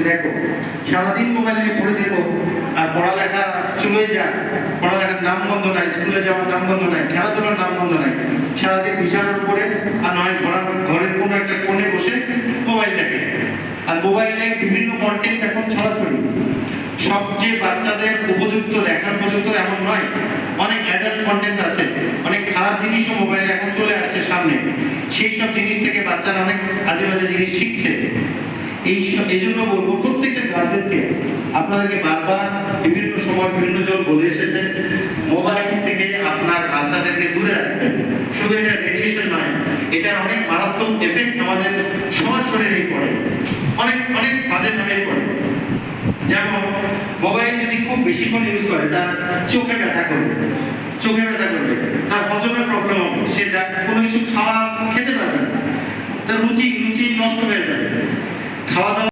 দেখো সারাদিন মোবাইল নিয়ে পড়ে দেখো আর পড়ালেখা চলে যায়, পড়ালেখার নাম বন্ধ নাই, স্কুলে যাওয়ার নাম বন্ধ নাই, খেলাধুলার নাম বন্ধ নাই, সারাদিন বিছানার উপরে আর নয় ঘরের কোনো একটা কোণে বসে মোবাইল দেখে। আর মোবাইলে বিভিন্ন কন্টেন্ট এখন ছড়াছড়ি, সবচেয়ে বাচ্চাদের উপযুক্ত দেখার উপযুক্ত এমন নয়, অনেক অ্যাডাল্ট কন্টেন্ট আছে, অনেক খারাপ জিনিসও মোবাইলে এখন চলে আসছে সামনে। সেই সব জিনিস থেকে বাচ্চারা অনেক আজে বাজে জিনিস শিখছে। এই জন্য বলবো প্রত্যেকটা গার্জেনকে, আপনাদেরকে বারবার বিভিন্ন সময় বিভিন্ন জন বলে এসেছে মোবাইল থেকে আপনার বাচ্চাদেরকে দূরে রাখবেন। শুধু এটা রেডিয়েশন নয়, এটার অনেক মারাত্মক এফেক্ট আমাদের সবার শরীরেই পড়ে, অনেক অনেক বাজেভাবে পড়ে। যেমন মোবাইল যদি খুব বেশিক্ষণ ইউজ করে তার চোখে ব্যথা করবে, তার হজমের প্রবলেম হবে, সে কোনো কিছু খেতে পারবে না, তার রুচি নষ্ট হয়ে যাবে, খাওয়া দাওয়া